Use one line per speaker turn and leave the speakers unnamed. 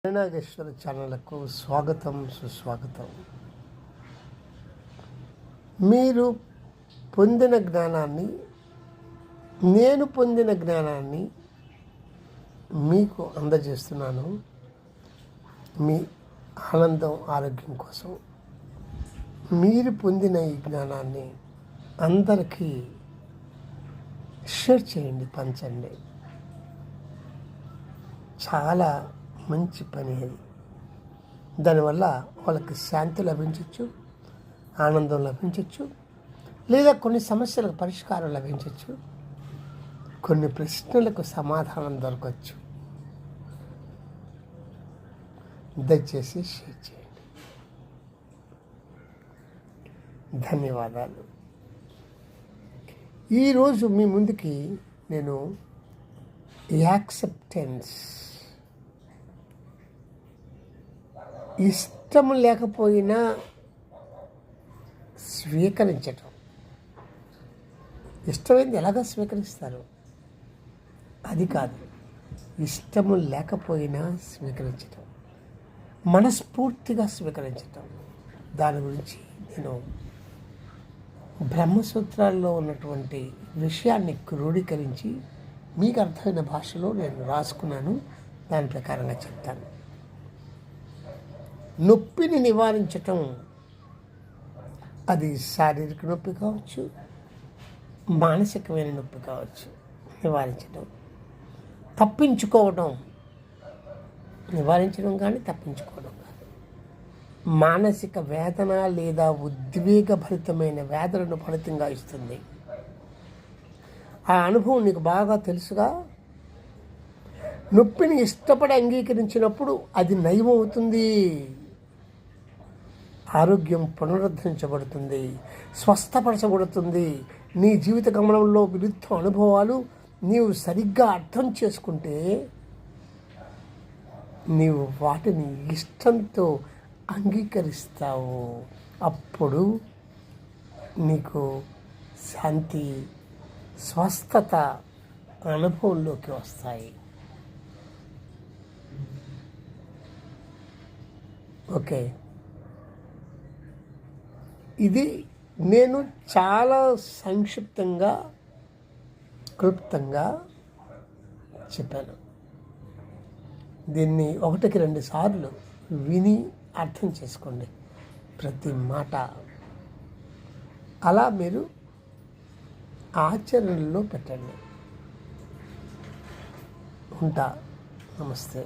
నాగేశ్వర ఛానల్కు స్వాగతం, సుస్వాగతం. మీరు పొందిన జ్ఞానాన్ని, నేను పొందిన జ్ఞానాన్ని మీకు అందజేస్తున్నాను. మీ ఆనందం, ఆరోగ్యం కోసం మీరు పొందిన ఈ జ్ఞానాన్ని అందరికీ షేర్ చేయండి, పంచండి. చాలా మంచి పని అది. దానివల్ల వాళ్ళకి శాంతి లభించవచ్చు, ఆనందం లభించవచ్చు, లేదా కొన్ని సమస్యలకు పరిష్కారం లభించవచ్చు, కొన్ని ప్రశ్నలకు సమాధానం దొరకవచ్చు. దయచేసి షేర్ చేయండి. ధన్యవాదాలు. ఈరోజు మీ ముందుకి నేను యాక్సెప్టెన్స్, ఇష్టం లేకపోయినా స్వీకరించటం. ఇష్టమైంది ఎలాగ స్వీకరిస్తారు? అది కాదు, ఇష్టము లేకపోయినా స్వీకరించటం, మనస్ఫూర్తిగా స్వీకరించటం. దాని గురించి నేను బ్రహ్మసూత్రాల్లో ఉన్నటువంటి విషయాన్ని క్రోడీకరించి మీకు అర్థమైన భాషలో నేను రాసుకున్నాను. దాని ప్రకారంగా చెప్తాను. నొప్పిని నివారించటం, అది శారీరక నొప్పి కావచ్చు, మానసికమైన నొప్పి కావచ్చు. నివారించడం, తప్పించుకోవడం, నివారించడం కానీ తప్పించుకోవడం కాదు. మానసిక వేదన లేదా ఉద్వేగభరితమైన వేదనను ఫలితంగా ఇస్తుంది. ఆ అనుభవం నీకు బాగా తెలుసుగా. నొప్పిని ఇష్టపడి అంగీకరించినప్పుడు అది నయమవుతుంది, ఆరోగ్యం పునరుద్ధరించబడుతుంది, స్వస్థపరచబడుతుంది. నీ జీవిత గమనంలో విరుద్ధ అనుభవాలు నీవు సరిగ్గా అర్థం చేసుకుంటే నీవు వాటిని ఇష్టంతో అంగీకరిస్తావు. అప్పుడు నీకు శాంతి, స్వస్థత అనుభవంలోకి వస్తాయి. ఓకే, ఇది నేను చాలా సంక్షిప్తంగా, క్లుప్తంగా చెప్పాను. దీన్ని 1-2 సార్లు విని అర్థం చేసుకోండి ప్రతి మాట. అలా మీరు ఆచరణలో పెట్టండి. ఉంటా. నమస్తే.